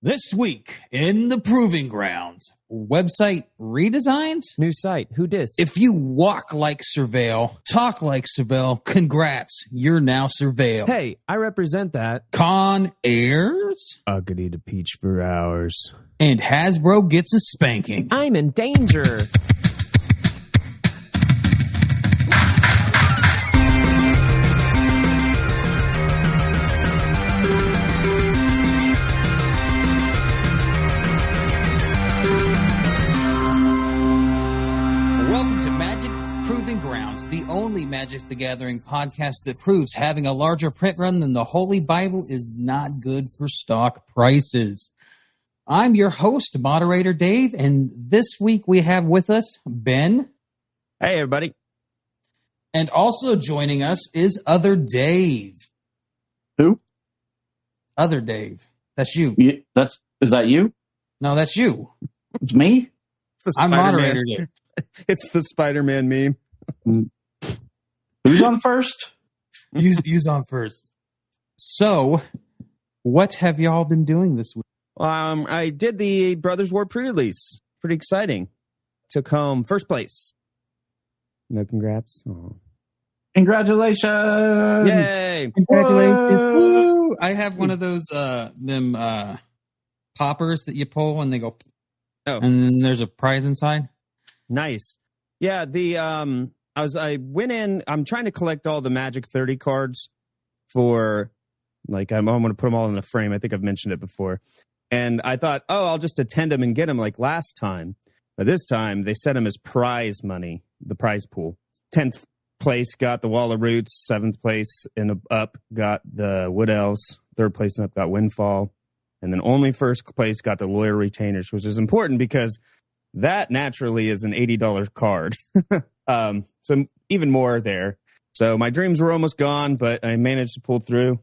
This week in the Proving Grounds, website redesigns? New site. Who dis? If you walk like Surveil, talk like Surveil, congrats, you're now Surveil. Hey, I represent that. Con Airs? I could eat a peach for hours. And Hasbro gets a spanking. I'm in danger. The only Magic the Gathering podcast that proves having a larger print run than the Holy Bible is not good for stock prices. I'm your host, moderator Dave, and this week we have with us Ben. Hey, everybody. And also joining us is Other Dave. Who? Other Dave. That's you. Is that you? No, that's you. It's me? It's I'm moderator Dave. It's the Spider-Man meme. Who's on first? Use on first. So, what have y'all been doing this week? I did the Brothers War pre-release. Pretty exciting. Took home first place. No congrats. Oh. Congratulations! Yay! Congratulations! Woo! I have one of those poppers that you pull and they go, and then there's a prize inside. Nice. Yeah, I went in, I'm trying to collect all the Magic 30 cards for, like, I'm going to put them all in a frame. I think I've mentioned it before. And I thought, I'll just attend them and get them like last time. But this time, they set them as prize money, the prize pool. 10th place got the Wall of Roots. 7th place and up got the Wood Elves. 3rd place and up got Windfall. And then only 1st place got the Loyal Retainers, which is important because that naturally is an $80 card. So even more there. So my dreams were almost gone, but I managed to pull through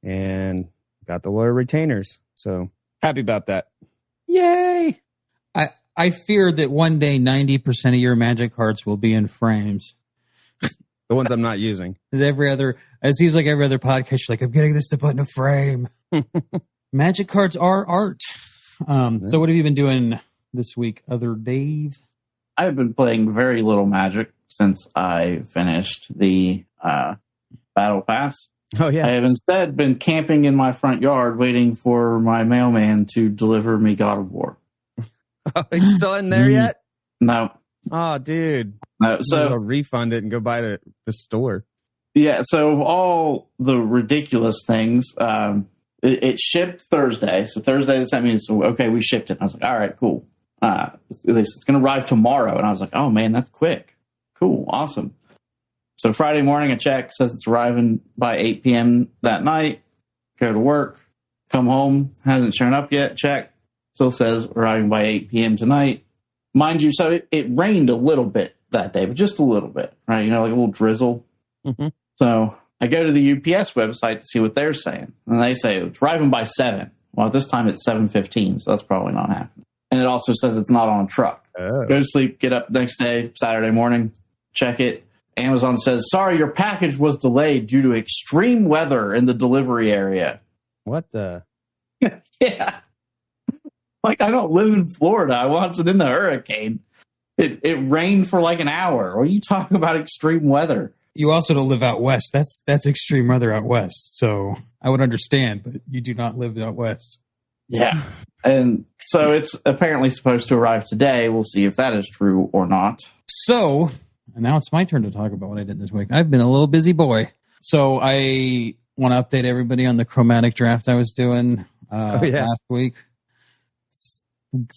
and got the Loyal Retainers. So happy about that. Yay! I fear that one day 90% of your Magic cards will be in frames. The ones I'm not using. It seems like every other podcast, you're like, I'm getting this to put in a frame. Magic cards are art. So what have you been doing this week, Other Dave? I've been playing very little Magic since I finished the Battle Pass. Oh, yeah. I have instead been camping in my front yard waiting for my mailman to deliver me God of War. Oh, you still in there yet? No. Oh, dude. No. So I'll refund it and go buy it at the store. Yeah, so of all the ridiculous things, it shipped Thursday. So Thursday, they sent me, so okay, we shipped it. I was like, all right, cool. It's going to arrive tomorrow. And I was like, oh, man, that's quick. Cool. Awesome. So Friday morning, I check, says it's arriving by 8 p.m. that night. Go to work, come home, hasn't shown up yet. Check. Still says arriving by 8 p.m. tonight. Mind you, so it rained a little bit that day, but just a little bit, right? You know, like a little drizzle. Mm-hmm. So I go to the UPS website to see what they're saying. And they say it's arriving by 7. Well, at this time, it's 7:15, so that's probably not happening. And it also says it's not on a truck. Oh. Go to sleep, get up next day, Saturday morning, check it. Amazon says, sorry, your package was delayed due to extreme weather in the delivery area. What the? Yeah. Like, I don't live in Florida. I wasn't in the hurricane. It rained for like an hour. What are you talking about extreme weather? You also don't live out west. That's extreme weather out west. So I would understand, but you do not live out west. Yeah. And so it's apparently supposed to arrive today. We'll see if that is true or not. So now it's my turn to talk about what I did this week. I've been a little busy boy. So I want to update everybody on the chromatic draft I was doing last week.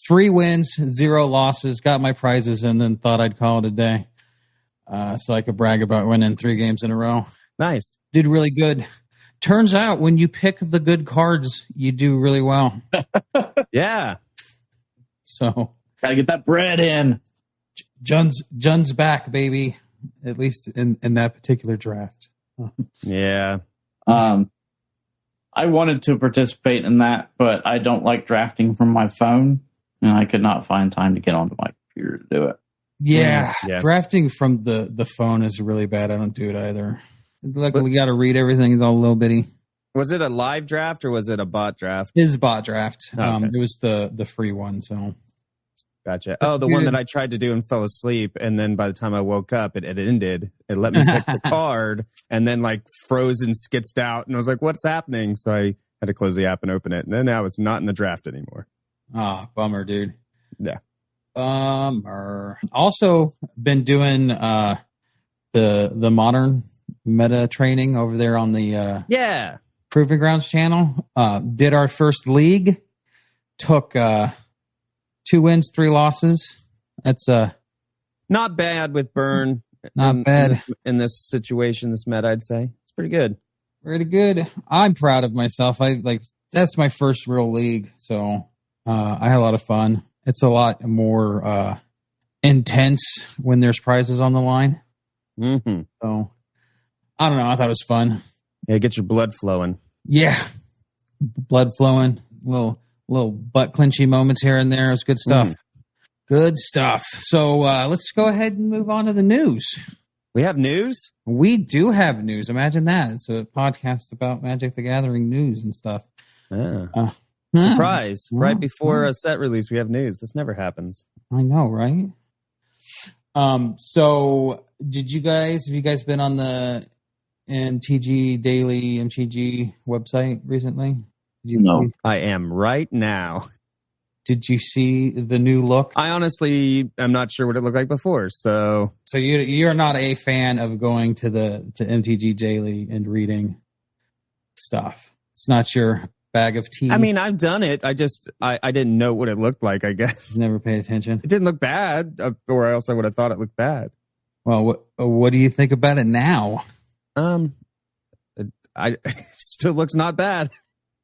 3 wins, 0 losses, got my prizes, and then thought I'd call it a day. So I could brag about winning 3 games in a row. Nice. Did really good. Turns out when you pick the good cards, you do really well. Yeah. So gotta get that bread in. Jun's back, baby. At least in that particular draft. Yeah. I wanted to participate in that, but I don't like drafting from my phone, and I could not find time to get onto my computer to do it. Yeah. Drafting from the phone is really bad. I don't do it either. Luckily, we got to read everything. It's all little bitty. Was it a live draft or was it a bot draft? His bot draft. Okay. It was the free one. So Gotcha. Oh, the one that I tried to do and fell asleep, and then by the time I woke up, it ended. It let me pick the card, and then like froze and skitzed out, and I was like, "What's happening?" So I had to close the app and open it, and then I was not in the draft anymore. Bummer, dude. Yeah. Also been doing the modern meta training over there on the Proving Grounds channel. Did our first league. Took 2 wins, 3 losses. That's not bad with burn. Not bad in this situation. This meta, I'd say it's pretty good. Pretty good. I'm proud of myself. That's my first real league, so I had a lot of fun. It's a lot more intense when there's prizes on the line. Mm-hmm. So I don't know. I thought it was fun. Yeah, get your blood flowing. Yeah, blood flowing. Little butt clinchy moments here and there. It was good stuff. Good stuff. So let's go ahead and move on to the news. We have news? We do have news. Imagine that. It's a podcast about Magic the Gathering news and stuff. Surprise. Right before a set release, we have news. This never happens. I know, right? So have you guys been on the MTG Daily MTG website recently? No. I am right now. Did you see the new look? I honestly am not sure what it looked like before. So you're not a fan of going to MTG Daily and reading stuff. It's not your bag of tea. I mean, I've done it. I didn't know what it looked like, I guess. Never paid attention. It didn't look bad, or else I would have thought it looked bad. Well, what do you think about it now? It still looks not bad.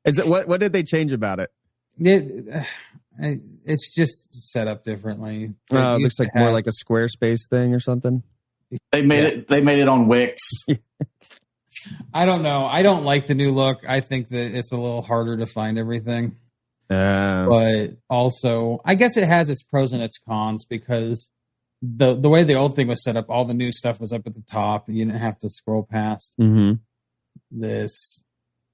Is it what did they change about it? It's just set up differently. It looks like more like a Squarespace thing or something. They made it on Wix. I don't know. I don't like the new look. I think that it's a little harder to find everything. But also, I guess it has its pros and its cons because the way the old thing was set up, all the new stuff was up at the top. You didn't have to scroll past this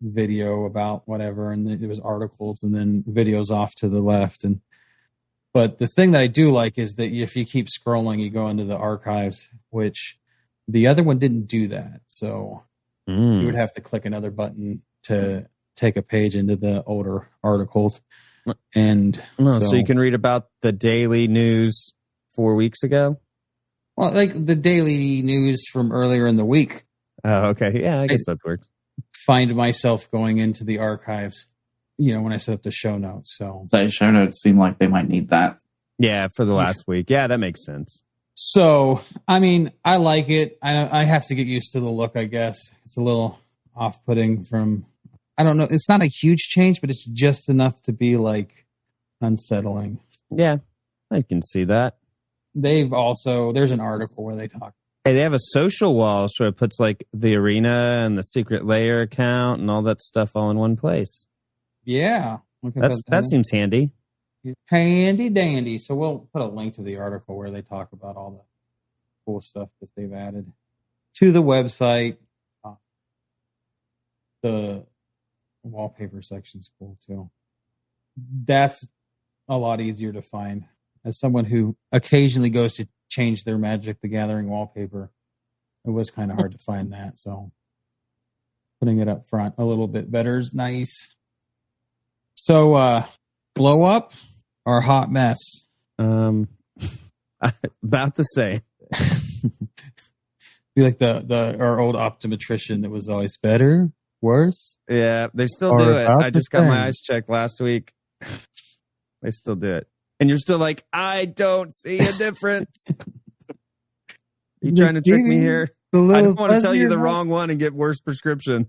video about whatever, and there was articles and then videos off to the left. But the thing that I do like is that if you keep scrolling, you go into the archives, which the other one didn't do that. So you would have to click another button to take a page into the older articles. And so you can read about the daily news 4 weeks ago. Well, like the daily news from earlier in the week. Oh, okay. Yeah, I guess that works. Find myself going into the archives, when I set up the show notes. So the show notes seem like they might need that. Yeah, for the last week. Yeah, that makes sense. So, I mean, I like it. I have to get used to the look, I guess. It's a little off-putting from, I don't know. It's not a huge change, but it's just enough to be like unsettling. Yeah, I can see that. There's an article where they talk. Hey, they have a social wall, so it puts like the arena and the secret layer account and all that stuff all in one place. Yeah. That seems handy. Handy dandy. So we'll put a link to the article where they talk about all the cool stuff that they've added to the website. The wallpaper section's cool too. That's a lot easier to find. As someone who occasionally goes to change their Magic the Gathering wallpaper, it was kind of hard to find that. So putting it up front a little bit better is nice. So blow up or hot mess? About the same. Be like our old optometrician that was always better, worse. Yeah, they still do it. I just got my eyes checked last week. They still do it. And you're still like, I don't see a difference. You trying to trick me here? I don't want to tell you the wrong one and get worse prescription.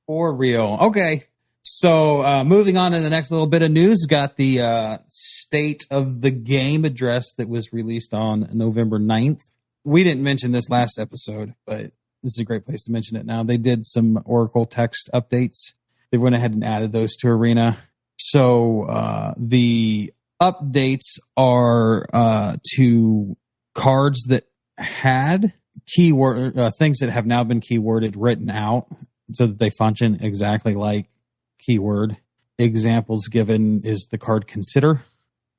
For real. Okay. So moving on to the next little bit of news, got the State of the Game address that was released on November 9th. We didn't mention this last episode, but this is a great place to mention it now. They did some Oracle text updates. They went ahead and added those to Arena. So the updates are to cards that had keyword things that have now been keyworded written out. so that they function exactly like keyword. Examples given is the card Consider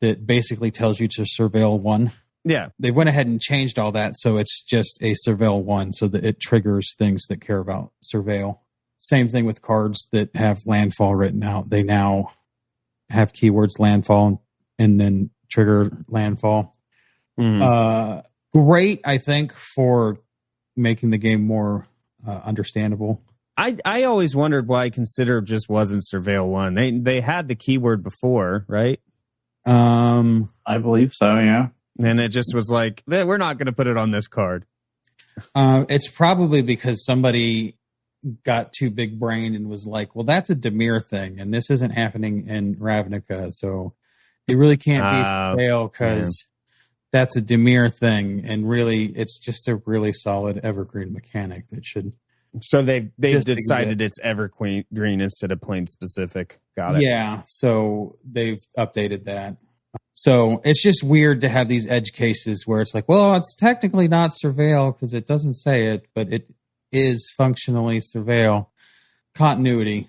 that basically tells you to surveil 1. Yeah. They went ahead and changed all that, so it's just a surveil 1, so that it triggers things that care about surveil. Same thing with cards that have landfall written out. They now have keywords landfall and then trigger landfall. Great, I think, for making the game more understandable. I always wondered why Consider just wasn't surveil 1. They had the keyword before, right? I believe so, yeah. And it just was like, we're not going to put it on this card. It's probably because somebody got too big brained and was like, well, that's a Demir thing, and this isn't happening in Ravnica, so it really can't be surveil because that's a Demir thing, and really it's just a really solid evergreen mechanic that should. So they've decided it's evergreen instead of plain specific. Got it. Yeah, so they've updated that. So it's just weird to have these edge cases where it's like, well, it's technically not surveil because it doesn't say it, but it is functionally surveil. Continuity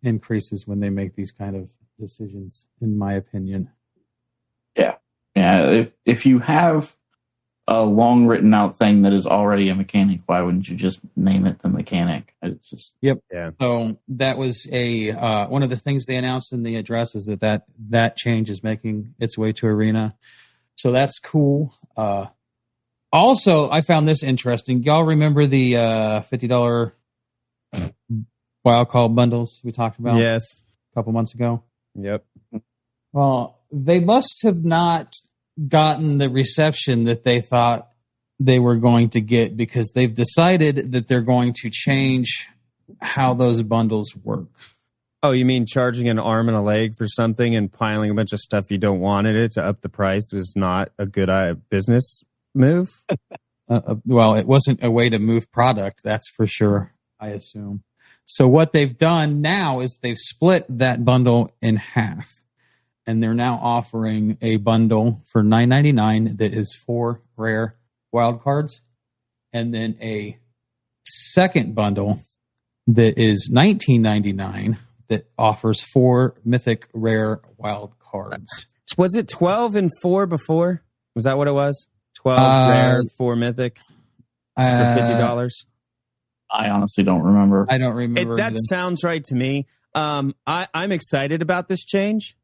increases when they make these kind of decisions, in my opinion. Yeah. If you have a long written out thing that is already a mechanic, why wouldn't you just name it the mechanic? It's just Yep. Yeah. So that was a one of the things they announced in the address is that change is making its way to Arena. So that's cool. Also, I found this interesting. Y'all remember the $50 wild call bundles we talked about? Yes. A couple months ago? Yep. Well, they must have not gotten the reception that they thought they were going to get because they've decided that they're going to change how those bundles work. Oh, you mean charging an arm and a leg for something and piling a bunch of stuff you don't want in it to up the price was not a good business move? Well, it wasn't a way to move product, that's for sure, I assume. So what they've done now is they've split that bundle in half. And they're now offering a bundle for $9.99 that is 4 rare wild cards, and then a second bundle that is $19.99 that offers 4 mythic rare wild cards. Was it 12 and 4 before? Was that what it was? 12 rare, 4 mythic for $50? I honestly don't remember. I don't remember. That sounds right to me. I'm excited about this change.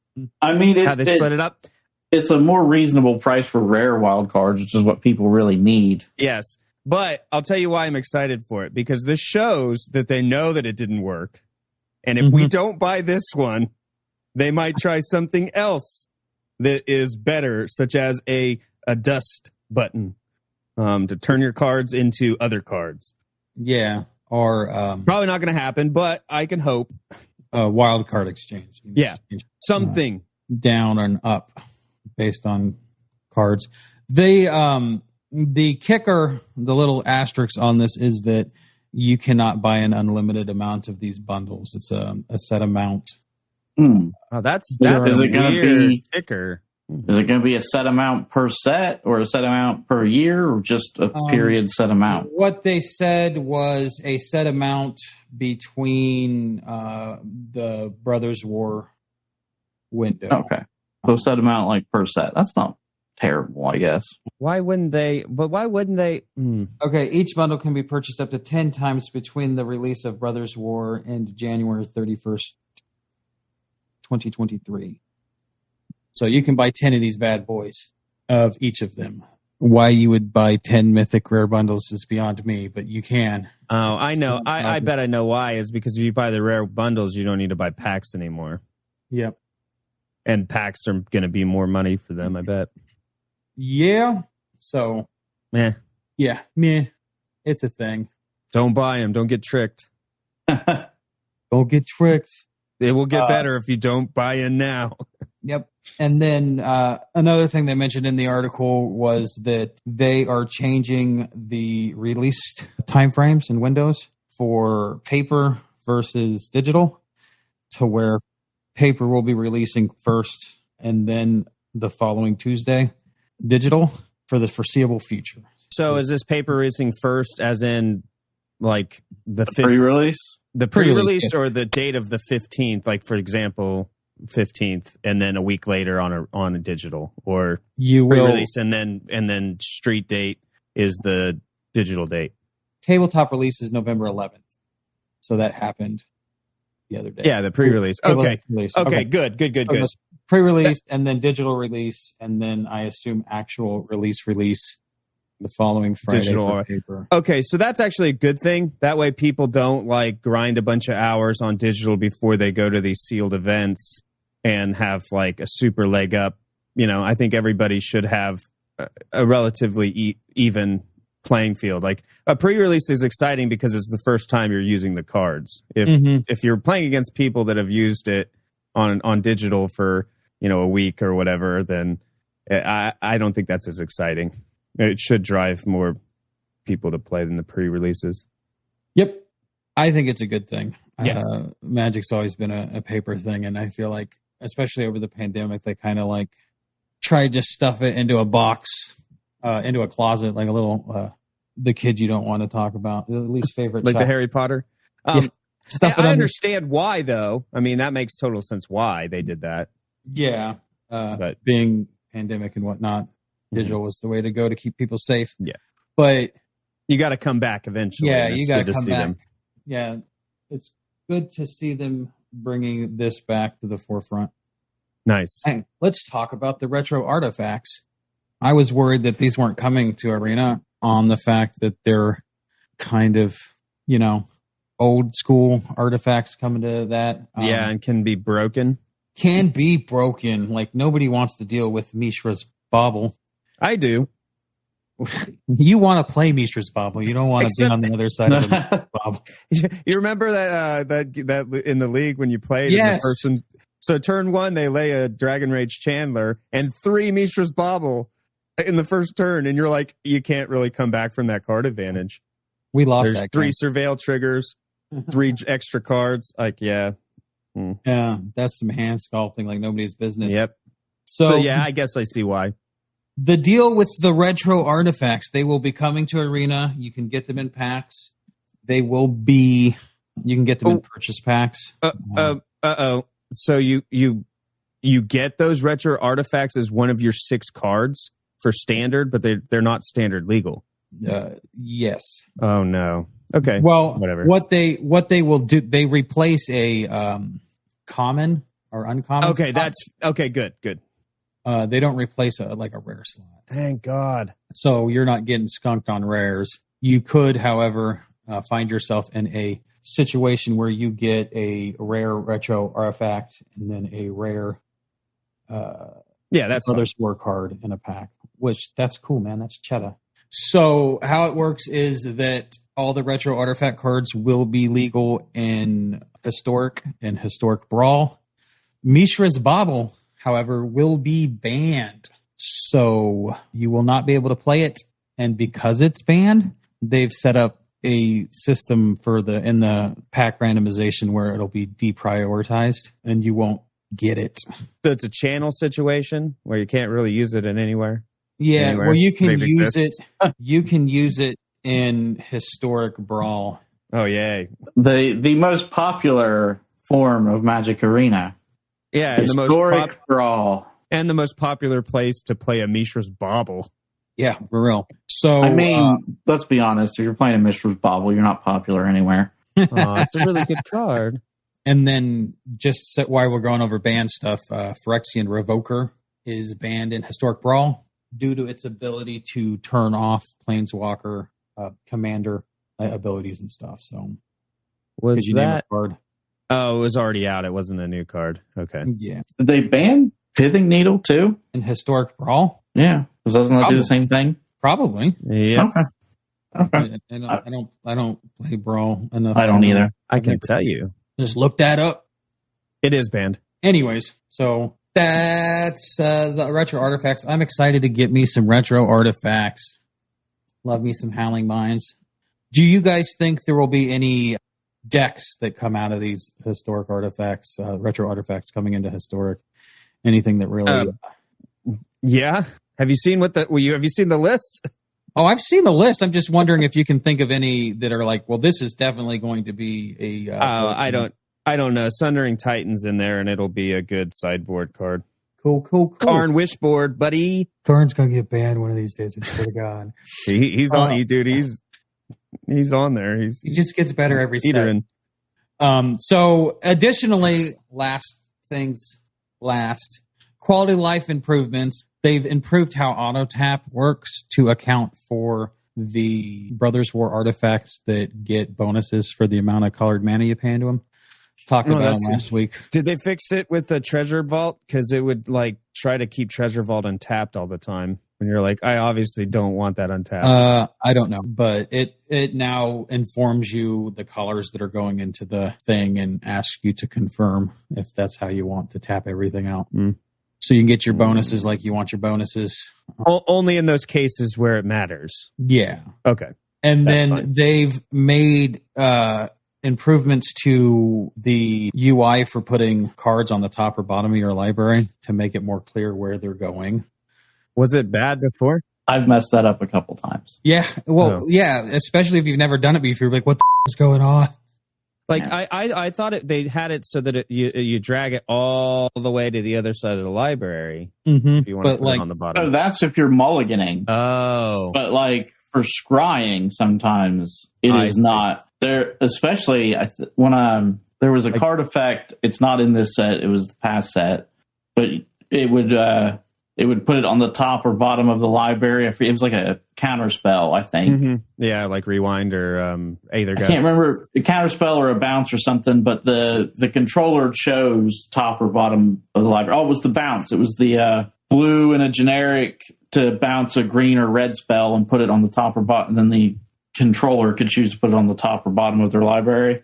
I mean, how they split it up. It's a more reasonable price for rare wild cards, which is what people really need. Yes, but I'll tell you why I'm excited for it, because this shows that they know that it didn't work. And if we don't buy this one, they might try something else that is better, such as a dust button to turn your cards into other cards. Yeah, or probably not going to happen, but I can hope. Wild card exchange. Yeah, something down and up based on cards. The kicker, the little asterisk on this is that you cannot buy an unlimited amount of these bundles. It's a set amount. Oh, that's a weird kicker. Is it going to be a set amount per set or a set amount per year or just a period set amount? What they said was a set amount between the Brothers War window. Okay. So set amount like per set. That's not terrible, I guess. Why wouldn't they? But why wouldn't they? Okay, each bundle can be purchased up to 10 times between the release of Brothers War and January 31st, 2023. So you can buy 10 of these bad boys of each of them. Why you would buy 10 mythic rare bundles is beyond me, but you can. Oh, I know. I bet I know why. Is because if you buy the rare bundles, you don't need to buy packs anymore. Yep. And packs are going to be more money for them, I bet. Yeah. So. Meh. Yeah. Meh. It's a thing. Don't buy them. Don't get tricked. Don't get tricked. It will get better if you don't buy in now. Yep. And then another thing they mentioned in the article was that they are changing the release timeframes and windows for paper versus digital to where paper will be releasing first and then the following Tuesday digital for the foreseeable future. So is this paper releasing first as in like the pre-release, the pre-release, or the date of the 15th. Like for example, 15th, and then a week later on a digital, or you will pre-release and then street date is the digital date. Tabletop release is November 11th, so that happened the other day. Yeah, the pre-release. Okay, good. So pre-release and then digital release, and then I assume actual release the following Friday digital for paper. Okay, so that's actually a good thing. That way people don't like grind a bunch of hours on digital before they go to these sealed events and have like a super leg up. You know, I think everybody should have a relatively even playing field. Like a pre-release is exciting because it's the first time you're using the cards. If you're playing against people that have used it on digital for, you know, a week or whatever, then I don't think that's as exciting. It should drive more people to play than the pre-releases. Yep. I think it's a good thing. Yeah. Magic's always been a paper thing, and I feel like, especially over the pandemic, they kind of like tried to stuff it into a box, into a closet, like a little, the kid you don't want to talk about, the least favorite like child. the Harry Potter. Yeah. I understand why, though. I mean, that makes total sense why they did that. Yeah. But being pandemic and whatnot, digital was the way to go to keep people safe. Yeah. But you got to come back eventually. Yeah, you got to come back. Them. Yeah. It's good to see them bringing this back to the forefront. Nice. Hey, let's talk about the retro artifacts. I was worried that these weren't coming to Arena on the fact that they're kind of, you know, old school artifacts coming to that. Yeah, and can be broken. Can be broken. Like, nobody wants to deal with Mishra's Bauble. I do. You want to play Mishra's Bauble. You don't want to be on the other side of the Bauble. You remember that in the league when you played? Yes. And the person, so turn one, they lay a Dragon Rage Chandler and 3 Mishra's Bauble in the first turn, and you're like, you can't really come back from that card advantage. We lost. There's that 3 game. surveil triggers, 3 extra cards. Like, yeah. Yeah, that's some hand sculpting like nobody's business. Yep. So yeah, I guess I see why. The deal with the retro artifacts, they will be coming to Arena. You can get them in packs. You can get them in purchase packs. So you get those retro artifacts as one of your 6 cards for standard, but they're not standard legal. Yes. Oh no. Okay. Well, whatever. What they will do, they replace a common or uncommon. Okay, slot. that's okay. Good. They don't replace a rare slot. Thank God. So you're not getting skunked on rares. You could, however, find yourself in a situation where you get a rare retro artifact and then a rare that's other scorecard in a pack, which that's cool, man. That's cheddar. So how it works is that all the retro artifact cards will be legal in Historic and Historic Brawl. Mishra's Bauble, however, will be banned. So you will not be able to play it. And because it's banned, they've set up a system in the pack randomization where it'll be deprioritized and you won't get it. So it's a channel situation where you can't really use it in anywhere. Yeah, anywhere. well, you can use it. You can use it in Historic Brawl. Oh, yay. The most popular form of Magic Arena. Yeah, and Historic Brawl. And the most popular place to play a Mishra's Bauble. Yeah, for real. So, I mean, let's be honest. If you're playing a Mishra's Bauble, you're not popular anywhere. It's a really good card. And then, just while we're going over banned stuff, Phyrexian Revoker is banned in Historic Brawl due to its ability to turn off Planeswalker commander abilities and stuff. So, was that card? Oh, it was already out. It wasn't a new card. Okay. Yeah. Did they ban Pithing Needle too? In Historic Brawl? Yeah. Because doesn't that do the same thing? Probably. Yeah. Okay. I don't play Brawl enough. I don't either. I can tell you. Just look that up. It is banned. Anyways, so that's the retro artifacts. I'm excited to get me some retro artifacts. Love me some Howling Minds. Do you guys think there will be any decks that come out of these historic artifacts, retro artifacts coming into historic? Anything that really? Yeah. Have you seen have you seen the list? Oh, I've seen the list. I'm just wondering if you can think of any that are like, well, this is definitely going to be a. I don't know. Sundering Titan's in there, and it'll be a good sideboard card. Cool. Karn Wishboard, buddy. Karn's gonna get banned one of these days. I swear to God. He's on you, dude. He's on there. He just gets better every set. In. So additionally, last, quality life improvements. They've improved how auto tap works to account for the Brothers War artifacts that get bonuses for the amount of colored mana you pay into them. Talked about them last week. Did they fix it with the Treasure Vault? Because it would like try to keep Treasure Vault untapped all the time. When you're like, I obviously don't want that untapped. I don't know, but it now informs you the colors that are going into the thing and asks you to confirm if that's how you want to tap everything out. So you can get your bonuses like you want your bonuses. Only in those cases where it matters. Yeah. Okay. And then they've made improvements to the UI for putting cards on the top or bottom of your library to make it more clear where they're going. Was it bad before? I've messed that up a couple times. Yeah. Well, yeah, especially if you've never done it before. You're like, what the is going on? Like, yeah. I thought they had it so that you drag it all the way to the other side of the library if you want to put it on the bottom. Oh, that's if you're mulliganing. Oh. But like for scrying, sometimes it is not there. Especially when there was a card effect. It's not in this set. It was the past set, but it would put it on the top or bottom of the library. It was like a counter spell, I think. Mm-hmm. Yeah, like rewind or either. I can't remember a counter spell or a bounce or something. But the controller chose top or bottom of the library. Oh, it was the bounce. It was the blue and a generic to bounce a green or red spell and put it on the top or bottom. And then the controller could choose to put it on the top or bottom of their library.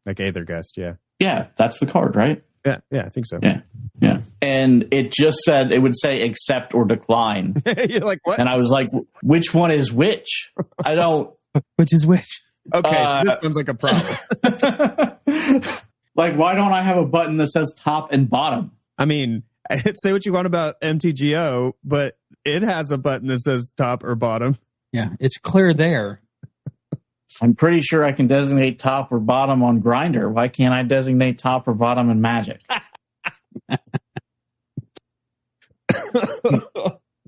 Like Aether Gust, yeah. Yeah, that's the card, right? Yeah, I think so. Yeah. And it just said, it would say accept or decline. You're like, what? And I was like, which one is which? I don't. Which is which? Okay, so this sounds like a problem. Like, why don't I have a button that says top and bottom? I mean, say what you want about MTGO, but it has a button that says top or bottom. Yeah, it's clear there. I'm pretty sure I can designate top or bottom on Grindr. Why can't I designate top or bottom in Magic?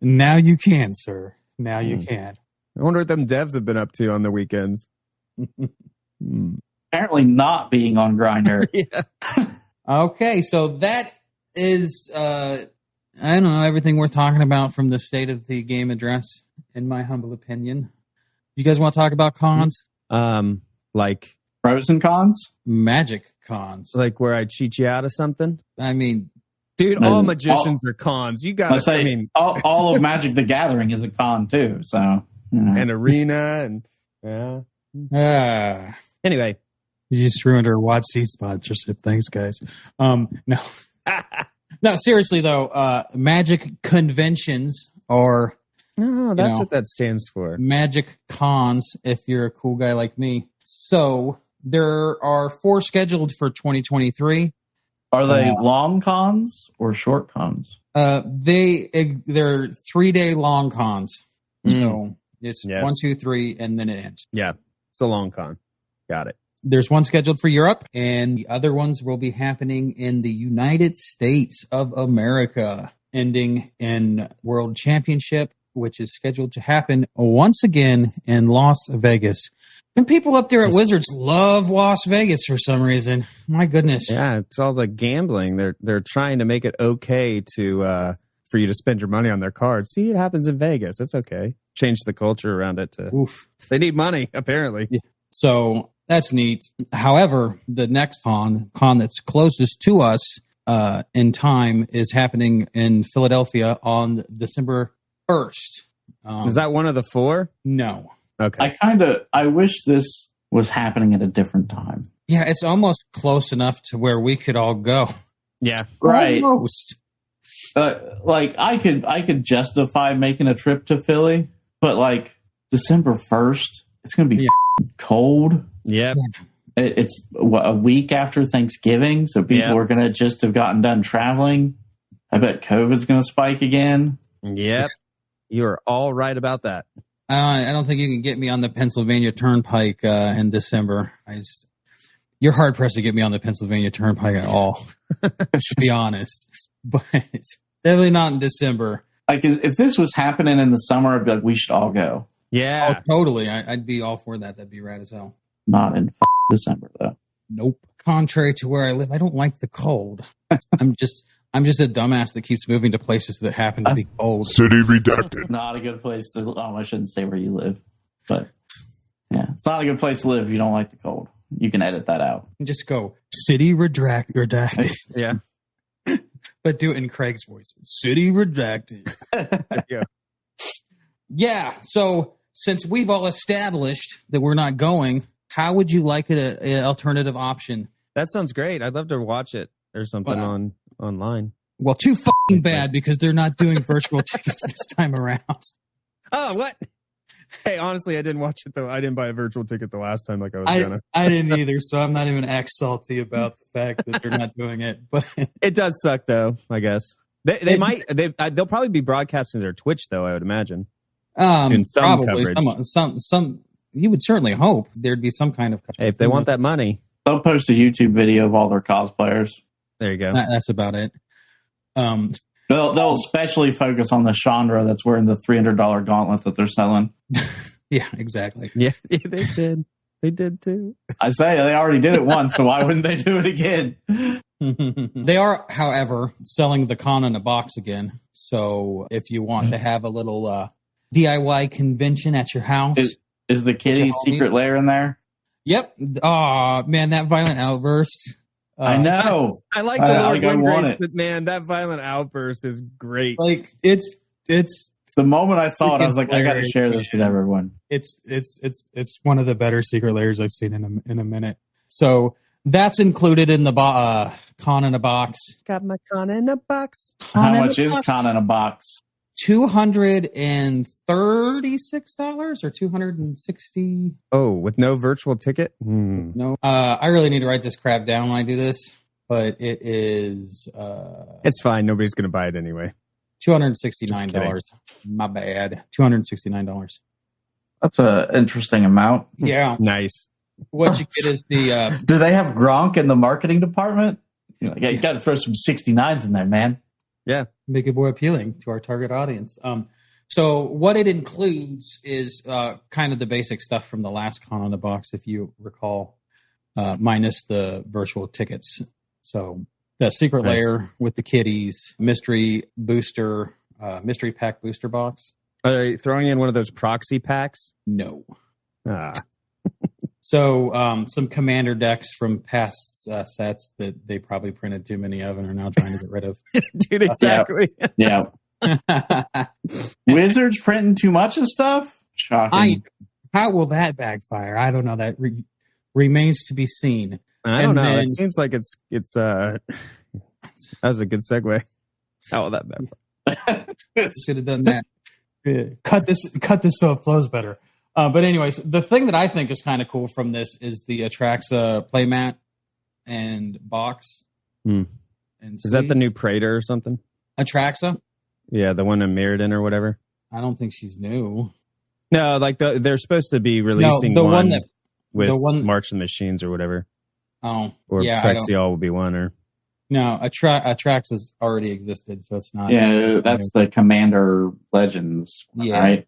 Now you can, sir. Now you can. I wonder what them devs have been up to on the weekends. Apparently not being on Grindr. Yeah. Okay, so that is, I don't know, everything we're talking about from the State of the Game address, in my humble opinion. You guys want to talk about cons? Like pros and cons? Magic cons. Like where I cheat you out of something? I mean, dude, all magicians are cons. You got to, I mean, all of Magic the Gathering is a con too. So, and Arena and anyway, you just ruined our Watch C sponsorship. Thanks, guys. No, no, seriously though, Magic conventions are. No, that's what that stands for. Magic cons, if you're a cool guy like me. So there are 4 scheduled for 2023. Are they long cons or short cons? They're 3-day long cons. So it's 1, 2, 3, and then it ends. Yeah, it's a long con. Got it. There's one scheduled for Europe, and the other ones will be happening in the United States of America, ending in World Championship, which is scheduled to happen once again in Las Vegas. And people up there at Wizards love Las Vegas for some reason. My goodness. Yeah, it's all the gambling. They're trying to make it okay to for you to spend your money on their cards. See, it happens in Vegas. It's okay. Change the culture around it. They need money, apparently. Yeah. So that's neat. However, the next con that's closest to us in time is happening in Philadelphia on December 1st. Is that one of the 4? No. Okay. I wish this was happening at a different time. Yeah, it's almost close enough to where we could all go. Yeah. Right. Almost. Like I could justify making a trip to Philly, but like December 1st, it's going to be cold. Yep. It's a week after Thanksgiving, so people are going to just have gotten done traveling. I bet COVID's going to spike again. Yep. You're all right about that. I don't think you can get me on the Pennsylvania Turnpike in December. You're hard pressed to get me on the Pennsylvania Turnpike at all, to be honest. But definitely not in December. Like, if this was happening in the summer, I'd be like, we should all go. Yeah. Oh, totally. I'd be all for that. That'd be rad as hell. Not in December, though. Nope. Contrary to where I live, I don't like the cold. I'm just a dumbass that keeps moving to places that happen to be cold. City redacted. Not a good place to. Oh, I shouldn't say where you live, but yeah, it's not a good place to live if you don't like the cold. You can edit that out. Just go city redacted. Yeah. But do it in Craig's voice. City redacted. Yeah. Yeah. So since we've all established that we're not going, how would you like an alternative option? That sounds great. I'd love to watch it or something online. Well, too fucking bad because they're not doing virtual tickets this time around. Oh, what? Hey, honestly, I didn't watch it though. I didn't buy a virtual ticket the last time like I was gonna. I didn't either, so I'm not even act salty about the fact that they're not doing it. But it does suck though, I guess. They'll probably be broadcasting their Twitch though, I would imagine. In some probably coverage. some you would certainly hope there'd be some kind of Hey, if they want that money. They'll post a YouTube video of all their cosplayers. There you go. That's about it. They'll especially focus on the Chandra that's wearing the $300 gauntlet that they're selling. Yeah, exactly. Yeah, they did. They did too. I say they already did it once, so why wouldn't they do it again? They are, however, selling the con in a box again. So if you want to have a little DIY convention at your house. Is the kitty's secret lair in there? Yep. Oh, man, that violent outburst. I know. I like the Lord Windgrace, but man, that violent outburst is great. Like it's the moment I saw it, I was like, I got to share this with everyone. It's one of the better secret layers I've seen in a minute. So that's included in the con in a box. Got my con in a box. How much is con in a box? $236 or $260. Oh, with no virtual ticket? No. I really need to write this crap down when I do this, but it is. It's fine. Nobody's going to buy it anyway. $269. My bad. $269. That's an interesting amount. Yeah. Nice. What you get is the. Do they have Gronk in the marketing department? You're like, yeah, you got to throw some 69s in there, man. Yeah. Make it more appealing to our target audience. So what it includes is kind of the basic stuff from the last con on the box, if you recall, minus the virtual tickets. So the secret layer with the kitties, mystery booster, mystery pack booster box. Are they throwing in one of those proxy packs? No. Ah. So some commander decks from past sets that they probably printed too many of and are now trying to get rid of. Dude, exactly. Yeah. Wizards printing too much of stuff? Shocking. How will that backfire? I don't know. That remains to be seen. I don't know. It seems like it's that was a good segue. How will that backfire? Should have done that. Cut this so it flows better. But anyways, the thing that I think is kind of cool from this is the Atraxa playmat and box. And is that the new Praetor or something? Atraxa? Yeah, the one in Mirrodin or whatever. I don't think she's new. No, like they're supposed to be releasing the one that with the one, March of the Machines or whatever. Oh, or yeah, Phyrexial will be one. Or no, Atraxa's already existed, so it's not. Yeah, that's the Commander Legends, right?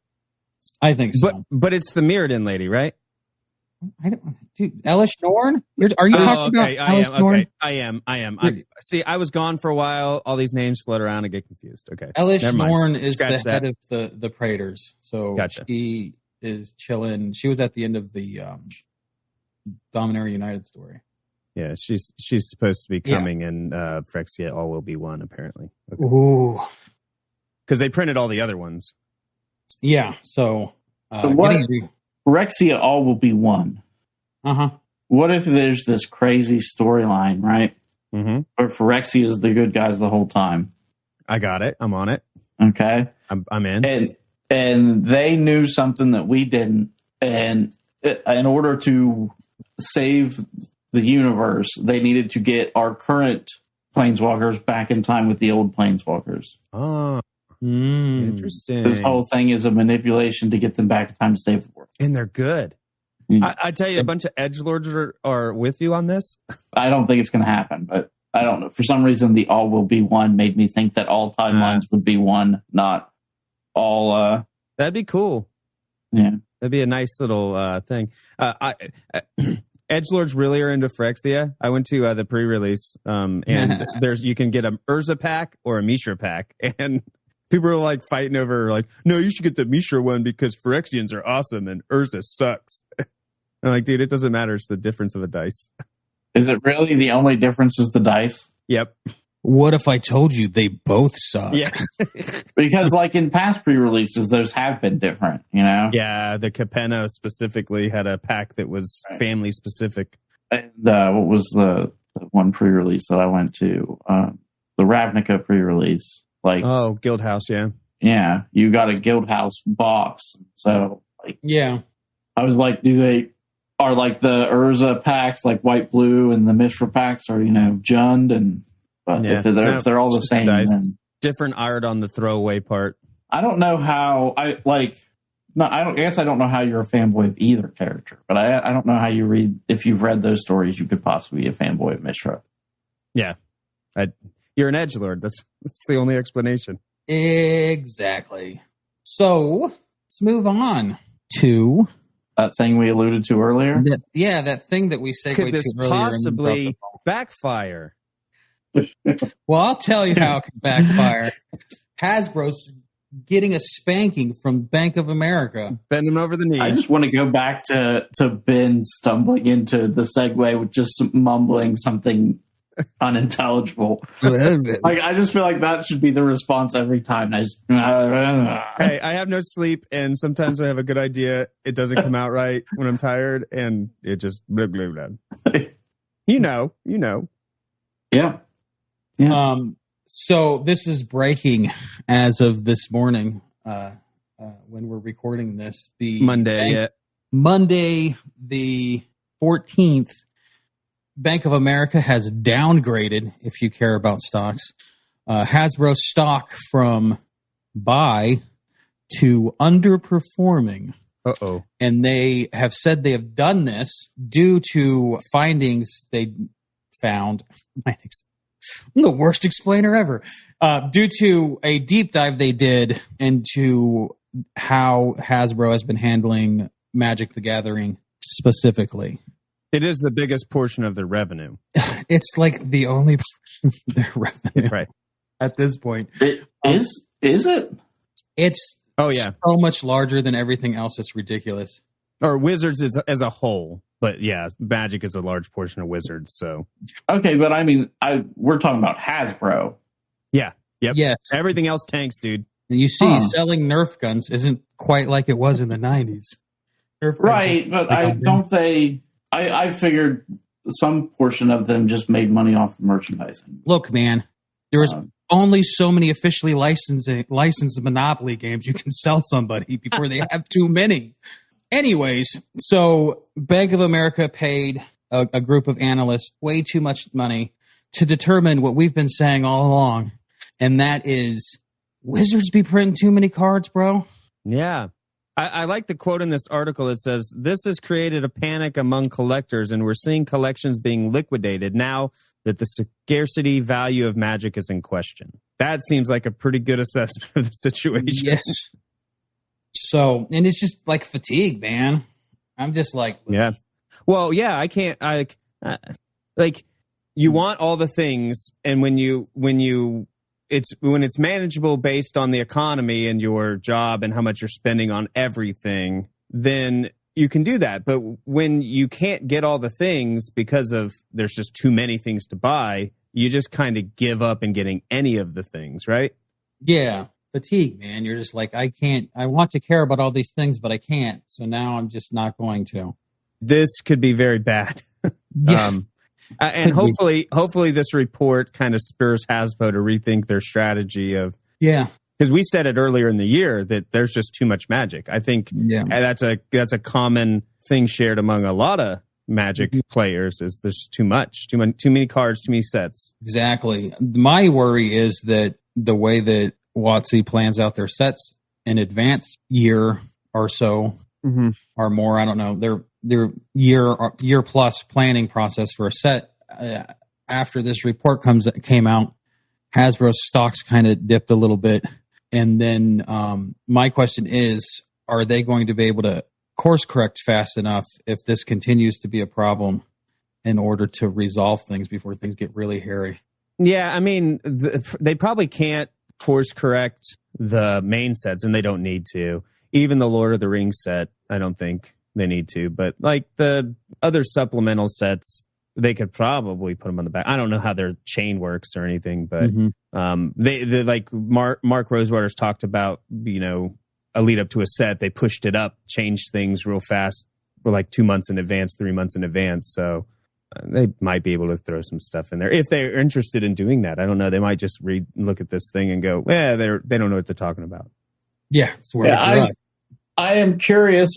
I think so. But it's the Mirrodin lady, right? I don't, dude. Elish Norn? Are you talking about Elish Norn? Okay, I am. See, I was gone for a while. All these names float around and get confused. Okay, Elish Norn is the head of the Praetors, so gotcha. She is chilling. She was at the end of the Dominaria United story. Yeah, she's supposed to be coming, and Phyrexia all will be one apparently. Okay. Ooh, because they printed all the other ones. Yeah, so Phyrexia all will be one. What if there's this crazy storyline, right? Mm-hmm. Where Phyrexia is the good guys the whole time. I got it. I'm on it. Okay, I'm in. And they knew something that we didn't, and in order to save the universe, they needed to get our current planeswalkers back in time with the old planeswalkers. Oh. Interesting. This whole thing is a manipulation to get them back in time to save the world. And they're good. I tell you, a bunch of edgelords are with you on this. I don't think it's going to happen, but I don't know. For some reason, the all will be one made me think that all timelines would be one, not all. That'd be cool. Yeah. That'd be a nice little thing. Edgelords really are into Phyrexia. I went to the pre-release, and you can get a Urza pack or a Mishra pack, and people are like fighting over like, no, you should get the Mishra one because Phyrexians are awesome and Urza sucks. I'm like, dude, it doesn't matter. It's the difference of a dice. Is it really the only difference is the dice? Yep. What if I told you they both suck? Yeah. Because like in past pre-releases, those have been different, you know? Yeah, the Capenna specifically had a pack that was family specific. And what was the one pre-release that I went to? The Ravnica pre-release. Like, oh, Guild House, yeah. Yeah, you got a Guild House box. So, like, yeah. I was like, are like the Urza packs like white, blue, and the Mishra packs are, Jund, and but if they're all the same, then different art on the throwaway part. I don't know how I guess I don't know how you're a fanboy of either character, but I don't know how you read. If you've read those stories, you could possibly be a fanboy of Mishra. Yeah, you're an edgelord. That's the only explanation. Exactly. So let's move on to that thing we alluded to earlier. That thing that we segued to earlier. Could this possibly backfire? Well, I'll tell you how it can backfire. Hasbro's getting a spanking from Bank of America. Bend him over the knee. I just want to go back to Ben stumbling into the segue with just mumbling something unintelligible. I just feel like that should be the response every time. Hey, I have no sleep, and sometimes when I have a good idea, it doesn't come out right when I'm tired, and it just blah, blah, blah. You know. Yeah. So this is breaking as of this morning when we're recording this. Monday, the 14th, Bank of America has downgraded, if you care about stocks, Hasbro stock from buy to underperforming. Uh-oh. And they have said they have done this due to findings they found. I'm the worst explainer ever. Due to a deep dive they did into how Hasbro has been handling Magic the Gathering specifically. It is the biggest portion of their revenue. It's like the only portion of their revenue, right? At this point, is it? It's so much larger than everything else. It's ridiculous. Or Wizards as a whole, but yeah, Magic is a large portion of Wizards. So okay, but I mean, we're talking about Hasbro. Yeah. Yep. Yes. Everything else tanks, dude. And you see, selling Nerf guns isn't quite like it was in the 90s. Right, but I figured some portion of them just made money off of merchandising. Look, man, there was only so many officially licensed Monopoly games you can sell somebody before they have too many. Anyways, so Bank of America paid a group of analysts way too much money to determine what we've been saying all along, and that is Wizards be printing too many cards, bro. Yeah. I like the quote in this article. It says, "This has created a panic among collectors, and we're seeing collections being liquidated now that the scarcity value of Magic is in question." That seems like a pretty good assessment of the situation. Yes. So, and it's just like fatigue, man. I'm just like, yeah. Well, yeah, I can't. Like, you want all the things, and when it's manageable based on the economy and your job and how much you're spending on everything, then you can do that. But when you can't get all the things because of there's just too many things to buy, you just kind of give up in getting any of the things, right? Yeah. Fatigue, man. You're just like, I want to care about all these things, but I can't. So now I'm just not going to. This could be very bad. Yeah. And hopefully this report kind of spurs Hasbro to rethink their strategy of, because we said it earlier in the year that there's just too much Magic. I think that's a common thing shared among a lot of Magic players is there's too many cards, too many sets. Exactly. My worry is that the way that WotC plans out their sets in advance, year or so or more. I don't know. Their year plus planning process for a set. After this report came out, Hasbro's stocks kind of dipped a little bit. And then my question is, are they going to be able to course correct fast enough if this continues to be a problem in order to resolve things before things get really hairy? Yeah, I mean, they probably can't course correct the main sets, and they don't need to. Even the Lord of the Rings set, I don't think they need to. But like the other supplemental sets, they could probably put them on the back. I don't know how their chain works or anything, but they like Mark Rosewater's talked about, a lead up to a set. They pushed it up, changed things real fast for like 2 months in advance, 3 months in advance. So they might be able to throw some stuff in there if they're interested in doing that. I don't know. They might just look at this thing and go, they don't know what they're talking about. Yeah. I am curious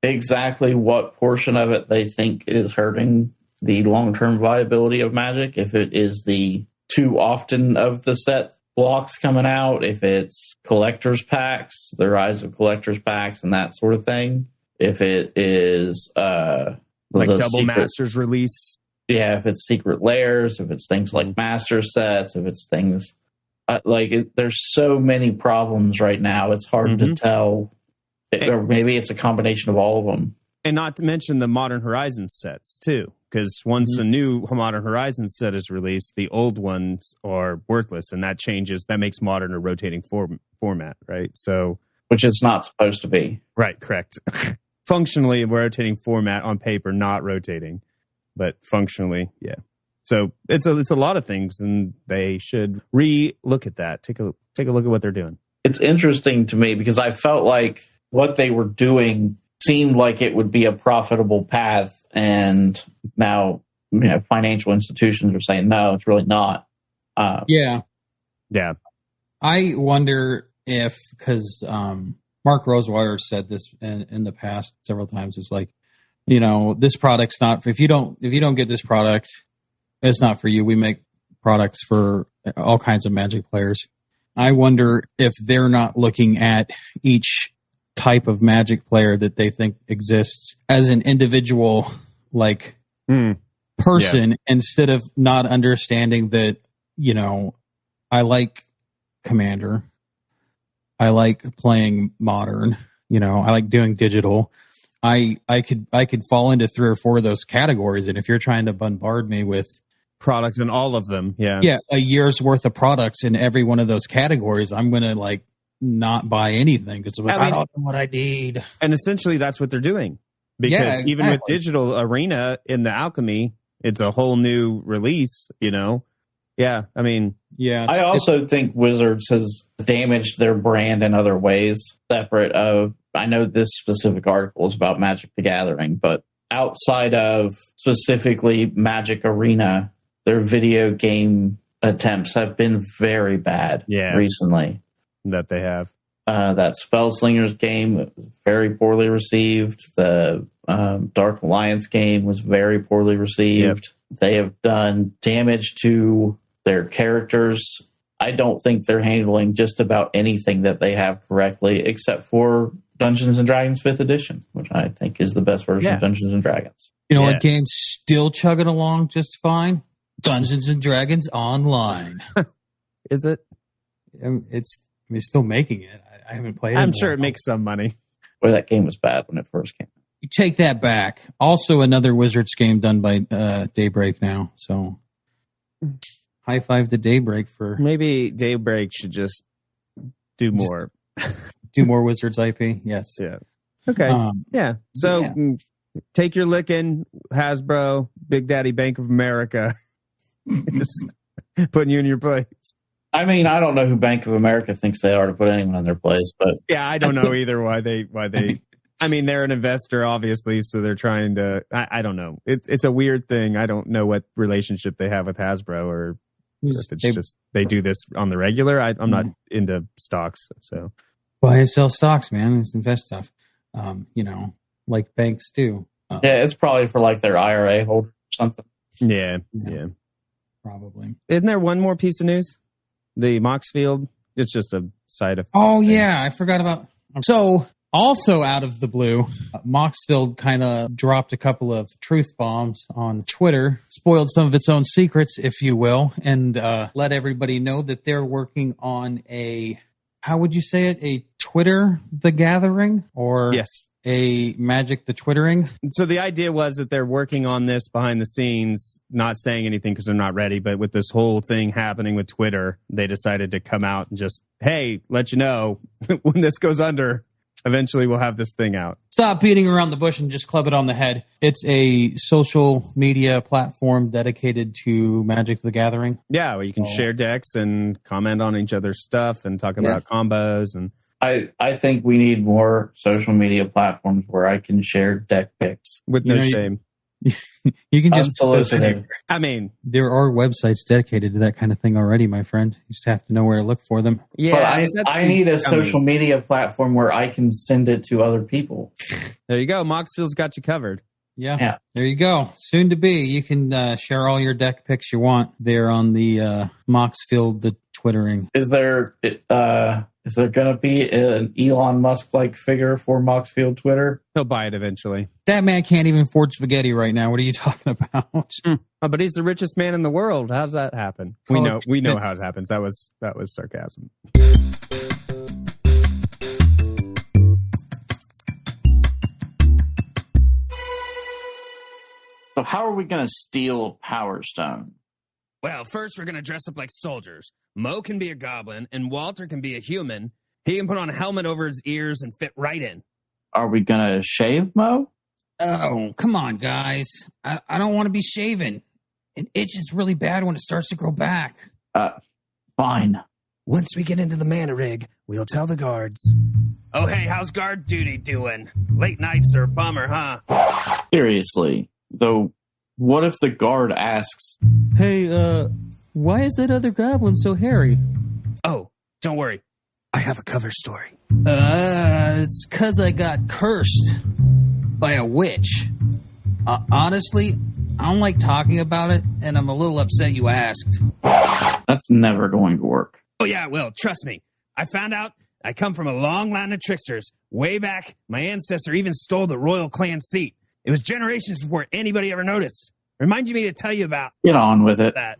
exactly what portion of it they think is hurting the long-term viability of Magic. If it is the too often of the set blocks coming out, if it's collector's packs, the rise of collector's packs and that sort of thing. If it is like double Masters release. Yeah, if it's secret layers, if it's things like master sets, if it's things there's so many problems right now. It's hard to tell. Or maybe it's a combination of all of them. And not to mention the Modern Horizons sets, too. Because once a new Modern Horizons set is released, the old ones are worthless. And that makes Modern a rotating format, right? So, which it's not supposed to be. Right, correct. Functionally, a rotating format on paper, not rotating. But functionally, yeah. So it's a lot of things, and they should re-look at that. Take a look at what they're doing. It's interesting to me because I felt like what they were doing seemed like it would be a profitable path, and now financial institutions are saying no, it's really not. Yeah. I wonder if, because Mark Rosewater said this in the past several times, it's like, this product's not, if you don't get this product, it's not for you. We make products for all kinds of Magic players. I wonder if they're not looking at each type of Magic player that they think exists as an individual person, instead of not understanding that, I like Commander. I like playing Modern. I like doing digital. I could fall into 3 or 4 of those categories. And if you're trying to bombard me with products in all of them, a year's worth of products in every one of those categories, I'm going to not buy anything because I don't know what I need. And essentially that's what they're doing, because even with Digital Arena in the Alchemy, it's a whole new release, I also think Wizards has damaged their brand in other ways separate of, I know this specific article is about Magic the Gathering, but outside of specifically Magic Arena, their video game attempts have been very bad recently. That they have. That Spellslingers game was very poorly received. The Dark Alliance game was very poorly received. Yep. They have done damage to their characters. I don't think they're handling just about anything that they have correctly, except for Dungeons and Dragons 5th edition, which I think is the best version of Dungeons and Dragons. You know what game's still chugging along just fine? Dungeons and Dragons Online. Is it? It's still making it. I haven't played it. I'm sure it makes some money. Well, that game was bad when it first came out. You take that back. Also, another Wizards game done by Daybreak now. So, high five to Daybreak for... Maybe Daybreak should just do more. Do more Wizards IP? Yes. Yeah. Okay. So, take your licking, Hasbro, Big Daddy Bank of America. Putting you in your place. I mean, I don't know who Bank of America thinks they are to put anyone in their place, but I don't know either why they. I mean, they're an investor, obviously, so they're trying to. I don't know. It's a weird thing. I don't know what relationship they have with Hasbro, or if it's just they do this on the regular. I'm not into stocks, so buy and sell stocks, man. It's invest stuff. Like banks do. It's probably for their IRA holder or something. Yeah. Probably. Isn't there one more piece of news? The Moxfield It's just a side effect. Oh, yeah. I forgot about. So, also out of the blue, Moxfield kind of dropped a couple of truth bombs on Twitter, spoiled some of its own secrets, if you will, and let everybody know that they're working on how would you say it? A Twitter the Gathering? Or yes, a Magic the Twittering? So the idea was that they're working on this behind the scenes, not saying anything because they're not ready, but with this whole thing happening with Twitter, they decided to come out and just, hey, let you know, when this goes under, eventually we'll have this thing out. Stop beating around the bush and just club it on the head. It's a social media platform dedicated to Magic the Gathering. Yeah, where you can share decks and comment on each other's stuff and talk about combos. And I think we need more social media platforms where I can share deck picks. With no shame. You can just unsolicited. I mean, there are websites dedicated to that kind of thing already, my friend. You just have to know where to look for them. yeah. But I need a social media platform where I can send it to other people. There you go. Moxfield's got you covered. Yeah. There you go. Soon to be. You can share all your deck picks you want there on the Moxfield the Twittering. Is there going to be an Elon Musk-like figure for Moxfield Twitter? He'll buy it eventually. That man can't even afford spaghetti right now. What are you talking about? Oh, but he's the richest man in the world. How's that happen? We know how it happens. That was sarcasm. So how are we going to steal Power Stone? Well, first we're going to dress up like soldiers. Mo can be a goblin, and Walter can be a human. He can put on a helmet over his ears and fit right in. Are we going to shave Mo? Oh, come on, guys. I don't want to be shaven. It itches really bad when it starts to grow back. Fine. Once we get into the mana rig, we'll tell the guards. Oh, hey, how's guard duty doing? Late nights are a bummer, huh? Seriously, though, what if the guard asks, Hey, why is that other goblin so hairy? Oh, don't worry. I have a cover story. It's 'cause I got cursed by a witch. Honestly, I don't like talking about it, and I'm a little upset you asked. that's never going to work. Oh, yeah, well, trust me. I found out I come from a long line of tricksters. Way back, my ancestor even stole the royal clan seat. It was generations before anybody ever noticed. Reminded me to tell you about Get on with it. that.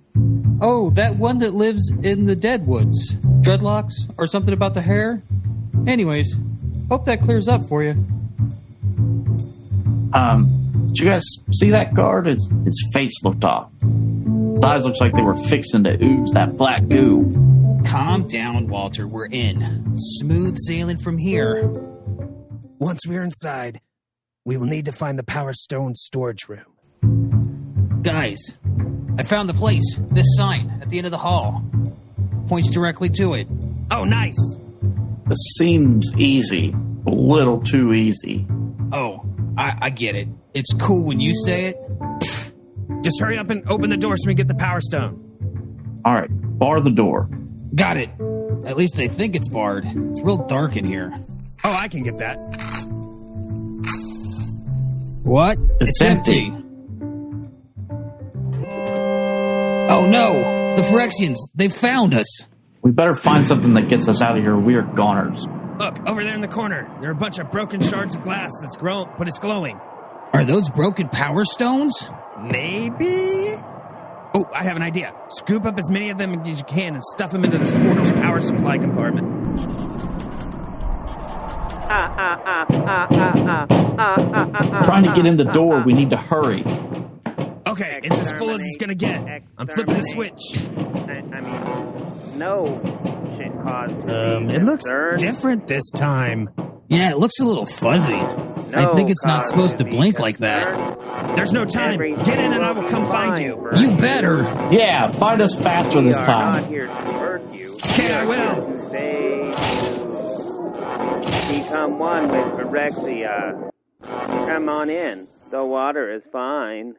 Oh, that one that lives in the Deadwoods. Dreadlocks or something about the hair? Anyways, hope that clears up for you. Did you guys see that guard? His face looked off. His eyes looked like they were fixing to ooze that black goo. Calm down, Walter. We're in. Smooth sailing from here. Once we're inside, we will need to find the Power Stone storage room. Guys, I found the place. This sign at the end of the hall points directly to it. Oh, nice. This seems easy. A little too easy. Oh, I get it. It's cool when you say it. Just hurry up and open the door so we get the Power Stone. All right, bar the door. Got it. At least they think it's barred. It's real dark in here. Oh, I can get that. What? It's empty. Oh no! The Phyrexians! They found us! We better find something that gets us out of here. We are goners. Look, over there in the corner. There are a bunch of broken shards of glass that's grown, but it's glowing. Are those broken power stones? Maybe? Oh, I have an idea. Scoop up as many of them as you can and stuff them into this portal's power supply compartment. Trying to get in the door. We need to hurry. Okay, it's as full as it's gonna get. I'm flipping the switch. No should cause It looks different this time. Yeah, it looks a little fuzzy. I think it's not supposed to blink like that. There's no time. Get in and I will come find you. You better! Yeah, find us faster this time. Not here to hurt you. Okay, I will. They become one with Phyrexia. Come on in. The water is fine.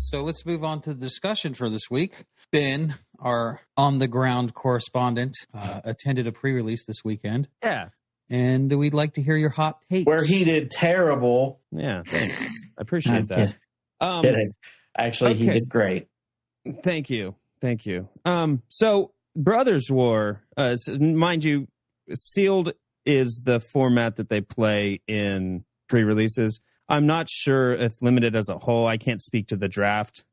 So let's move on to the discussion for this week. Ben, our on-the-ground correspondent, attended a pre-release this weekend. Yeah. And we'd like to hear your hot takes. Where he did terrible. Yeah, thanks. I appreciate that. Kidding. Actually, he did great. Thank you. So Brothers War, mind you, sealed is the format that they play in pre-releases. I'm not sure if limited as a whole. I can't speak to the draft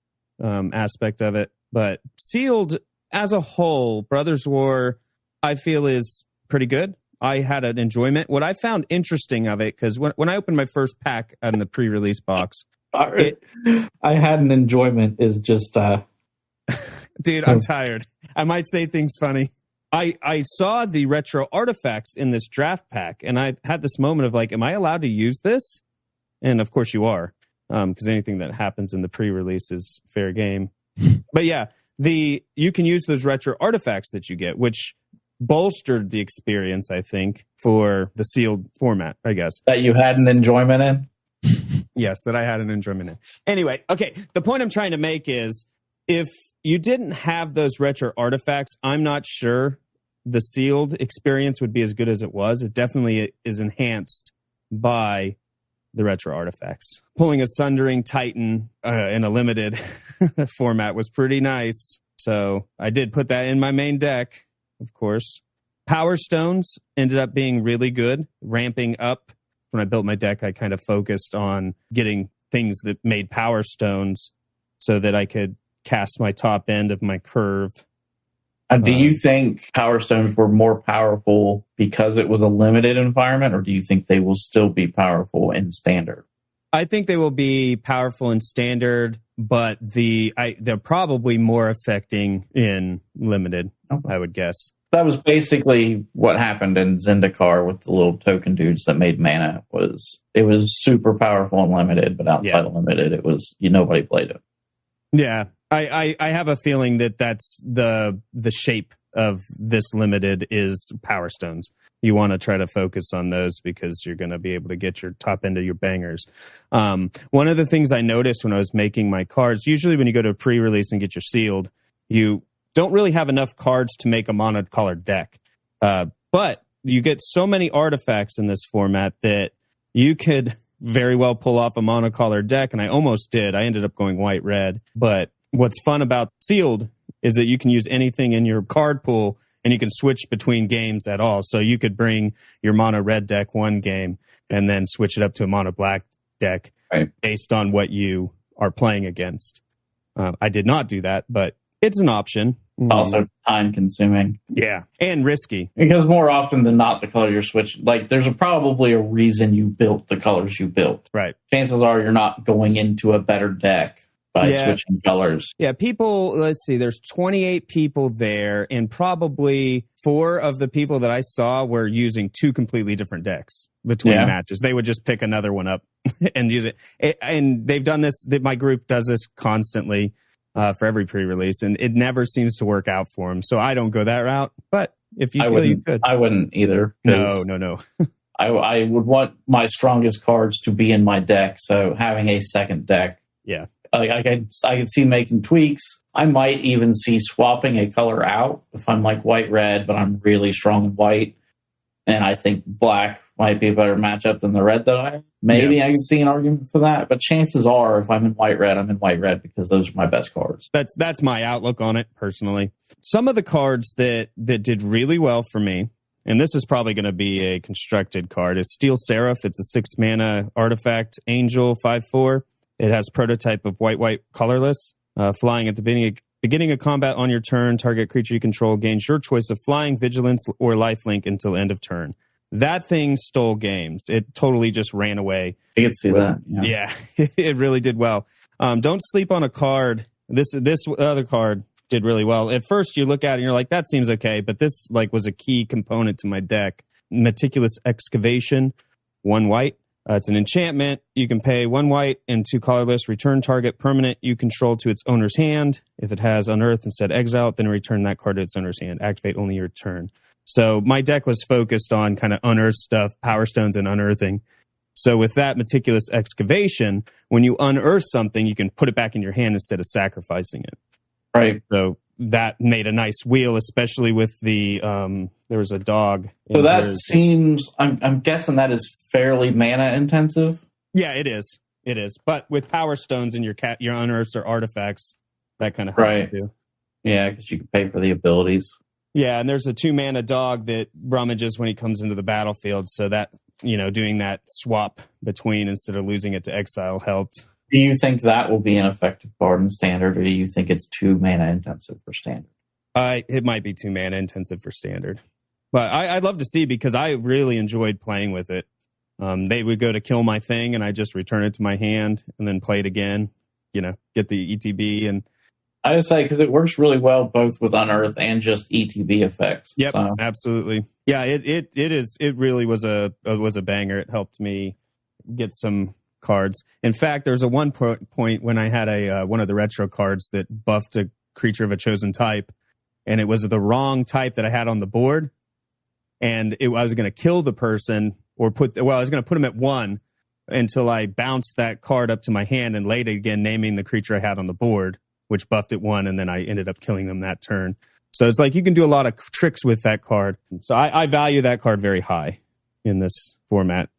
aspect of it, but sealed as a whole, Brothers War, I feel is pretty good. I had an enjoyment. What I found interesting of it, because when I opened my first pack on the pre-release box, I had an enjoyment is just dude, I'm tired. I might say things funny. I saw the retro artifacts in this draft pack, and I had this moment of like, am I allowed to use this? And of course you are, because anything that happens in the pre-release is fair game. But yeah, you can use those retro artifacts that you get, which bolstered the experience, I think, for the sealed format, I guess. That you had an enjoyment in? Yes, that I had an enjoyment in. Anyway, okay, the point I'm trying to make is if you didn't have those retro artifacts, I'm not sure the sealed experience would be as good as it was. It definitely is enhanced by the retro artifacts. Pulling a Sundering Titan in a limited format was pretty nice. So I did put that in my main deck, of course. Power Stones ended up being really good, ramping up. When I built my deck, I kind of focused on getting things that made Power Stones so that I could cast my top end of my curve. Do you think Power Stones were more powerful because it was a limited environment, or do you think they will still be powerful in standard? I think they will be powerful in standard, but they're probably more affecting in limited, I would guess. That was basically what happened in Zendikar with the little token dudes that made mana. It was super powerful and limited, but outside of limited, it was nobody played it. Yeah, I have a feeling that that's the shape of this limited is Power Stones. You want to try to focus on those because you're going to be able to get your top end of your bangers. One of the things I noticed when I was making my cards, usually when you go to a pre-release and get your sealed, you don't really have enough cards to make a monocolored deck. But you get so many artifacts in this format that you could very well pull off a monocolored deck, and I almost did. I ended up going white-red. But what's fun about sealed is that you can use anything in your card pool, and you can switch between games at all. So you could bring your mono red deck one game and then switch it up to a mono black deck based on what you are playing against. I did not do that, but it's an option. Also time consuming. Yeah, and risky. Because more often than not, the color you're switching, like there's probably a reason you built the colors you built. Right. Chances are you're not going into a better deck by switching colors. Yeah, people, let's see, there's 28 people there, and probably 4 of the people that I saw were using 2 completely different decks between matches. They would just pick another one up and use it. And they've done this, my group does this constantly for every pre-release, and it never seems to work out for them. So I don't go that route, but if you feel you could. I wouldn't either. No. I would want my strongest cards to be in my deck, so having a second deck. Yeah. I could see making tweaks. I might even see swapping a color out if I'm like white-red, but I'm really strong in white. And I think black might be a better matchup than the red that I have. Maybe I can see an argument for that. But chances are, if I'm in white-red, I'm in white-red because those are my best cards. That's my outlook on it, personally. Some of the cards that did really well for me, and this is probably going to be a constructed card, is Steel Seraph. It's a 6-mana artifact, Angel, 5/4. It has prototype of white, colorless, flying at the beginning of combat on your turn. Target creature you control gains your choice of flying, vigilance, or lifelink until end of turn. That thing stole games. It totally just ran away. I can see that. Yeah, it really did well. Don't sleep on a card. This other card did really well. At first, you look at it and you're like, that seems okay, but this was a key component to my deck. Meticulous Excavation, 1 white. It's an enchantment. You can pay 1 white and 2 colorless. Return target permanent you control to its owner's hand. If it has unearth instead exile, then return that card to its owner's hand. Activate only your turn. So my deck was focused on kind of unearth stuff, Power Stones, and unearthing. So with that Meticulous Excavation, when you unearth something, you can put it back in your hand instead of sacrificing it. Right. So that made a nice wheel, especially with the there was a dog. So that seems, I'm guessing that is fairly mana intensive. Yeah, it is. it is. But with power stones and your unearths or artifacts, that kind of helps you too. Yeah, because you can pay for the abilities. Yeah, and there's a 2-mana dog that rummages when he comes into the battlefield, so that, doing that swap between instead of losing it to exile helped. Do you think that will be an effective card in Standard, or do you think it's 2 mana intensive for Standard? It might be 2 mana intensive for Standard. But I'd love to see, because I really enjoyed playing with it. They would go to kill my thing, and I just return it to my hand, and then play it again, get the ETB. And I would say, because it works really well both with Unearth and just ETB effects. Yep, so. Absolutely. Yeah, it really was a banger. It helped me get some cards. In fact, there's a one point when I had one of the retro cards that buffed a creature of a chosen type, and it was the wrong type that I had on the board, and I was going to kill the person I was going to put him at 1 until I bounced that card up to my hand and laid it again, naming the creature I had on the board, which buffed it 1, and then I ended up killing them that turn. So it's like you can do a lot of tricks with that card. So I value that card very high in this format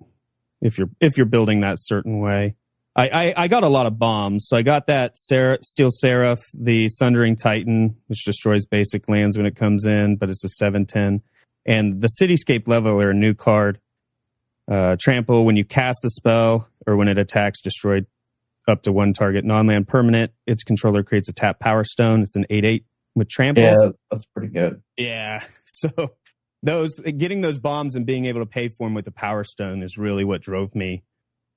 if you're building that certain way. I got a lot of bombs. So I got that Steel Seraph, the Sundering Titan, which destroys basic lands when it comes in, but it's a 7/10. And the Cityscape Leveler, a new card. Trample, when you cast the spell or when it attacks, destroy up to 1 target non-land permanent. Its controller creates a tap Power Stone. It's an 8/8 with Trample. Yeah, that's pretty good. Yeah. So getting those bombs and being able to pay for them with the Power Stone is really what drove me.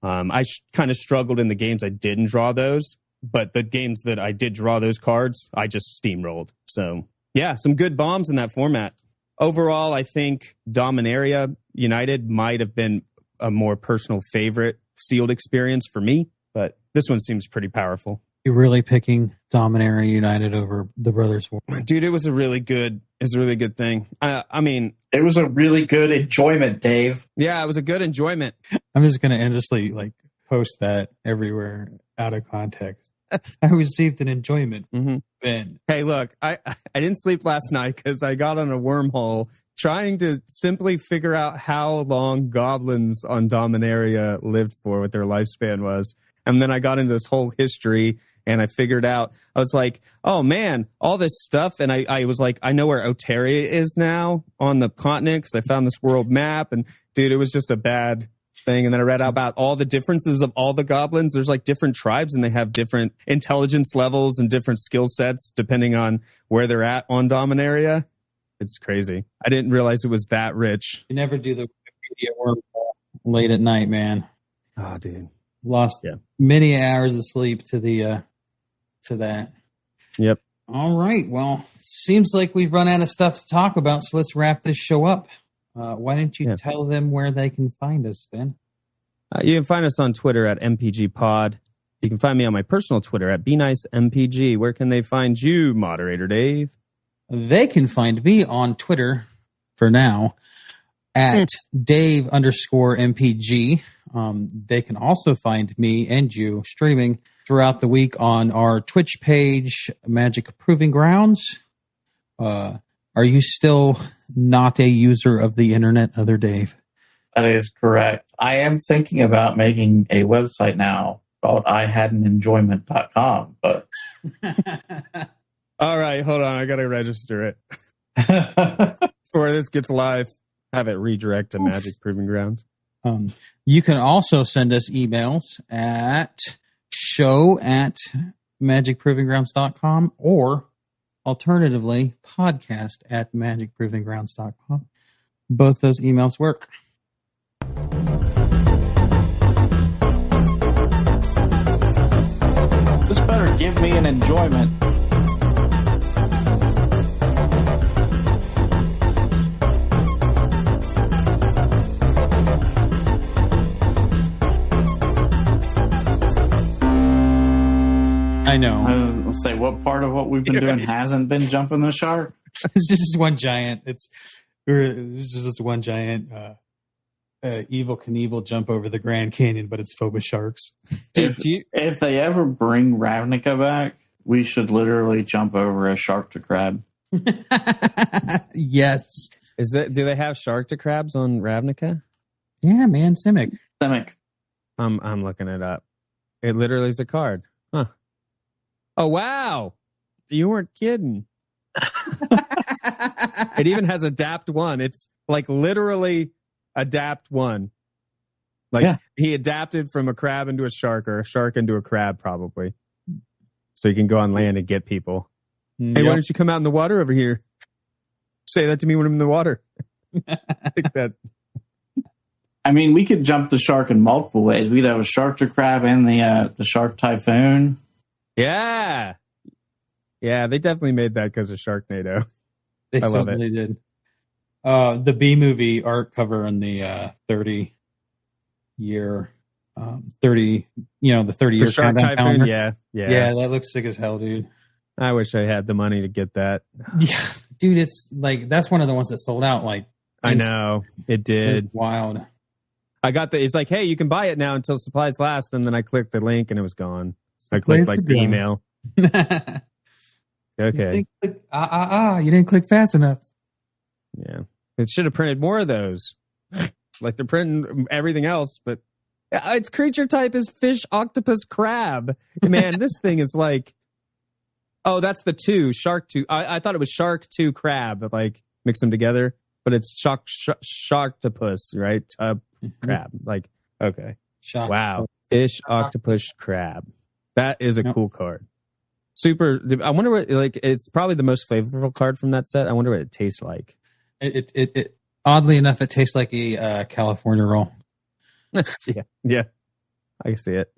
I kind of struggled in the games I didn't draw those, but the games that I did draw those cards, I just steamrolled. So yeah, some good bombs in that format. Overall, I think Dominaria United might have been a more personal favorite sealed experience for me, but this one seems pretty powerful. You're really picking Dominaria United over the Brothers War. Dude, it was a really good thing. I mean, it was a really good enjoyment, Dave. Yeah, it was a good enjoyment. I'm just going to endlessly post that everywhere out of context. I received an enjoyment. Mm-hmm. Ben. Hey, look, I didn't sleep last night because I got on a wormhole trying to simply figure out how long goblins on Dominaria lived for, what their lifespan was. And then I got into this whole history and I figured out, I was like, oh man, all this stuff. And I was like, I know where Oteria is now on the continent because I found this world map. And dude, it was just a bad thing. And then I read about all the differences of all the goblins. There's different tribes and they have different intelligence levels and different skill sets depending on where they're at on Dominaria. It's crazy. I didn't realize it was that rich. You never do the Wikipedia wormhole late at night, man. Oh, dude. Lost many hours of sleep to that. Yep. All right. Well, seems like we've run out of stuff to talk about, so let's wrap this show up. Why don't you tell them where they can find us, Ben? You can find us on Twitter at MPGPod. You can find me on my personal Twitter at BeNiceMPG. Where can they find you, Moderator Dave? They can find me on Twitter for now at Dave_MPG. They can also find me and you streaming throughout the week on our Twitch page, Magic Proving Grounds. Are you still not a user of the internet, other Dave? That is correct. I am thinking about making a website now called IHadAnEnjoyment.com, but all right, hold on. I got to register it. Before this gets live, have it redirect to Magic Proving Grounds. You can also send us emails at show@magicprovinggrounds.com or alternatively podcast@magicprovinggrounds.com. Both those emails work. This better give me an enjoyment. I know. Let's say what part of what we've been doing hasn't been jumping the shark. It's just one giant. It's just one giant Evil Knievel jump over the Grand Canyon, but it's Phobos sharks. If they ever bring Ravnica back, we should literally jump over a shark to crab. Yes. Do they have shark to crabs on Ravnica? Yeah, man, Simic. Simic. I'm looking it up. It literally is a card. Huh. Oh, wow. You weren't kidding. It even has adapt 1. It's like literally adapt 1. Like he adapted from a crab into a shark or a shark into a crab probably. So you can go on land and get people. Hey, why don't you come out in the water over here? Say that to me when I'm in the water. I think that. I mean, we could jump the shark in multiple ways. We'd have a shark to crab and the shark typhoon. Yeah. Yeah, they definitely made that because of Sharknado. They certainly did. The B movie art cover in the 30 year, the 30 year Shark countdown Typhoon. calendar. Yeah. That looks sick as hell, dude. I wish I had the money to get that. Yeah, dude, it's like that's one of the ones that sold out. Like, I know it did. It's wild. I got it's like, hey, you can buy it now until supplies last, and then I clicked the link and it was gone. I clicked like the email. Okay. You didn't click fast enough. Yeah, it should have printed more of those. Like they're printing everything else, but its creature type is fish, octopus, crab. Man, this thing is like. Oh, that's the 2, shark 2. I thought it was shark 2 crab, like mix them together, but it's sharktopus, right? Crab. Like, okay. Wow. Fish, octopus, crab. That is a cool card. Super. I wonder what, like, it's probably the most flavorful card from that set. I wonder what it tastes like. It oddly enough, it tastes like a California roll. Yeah. I see it.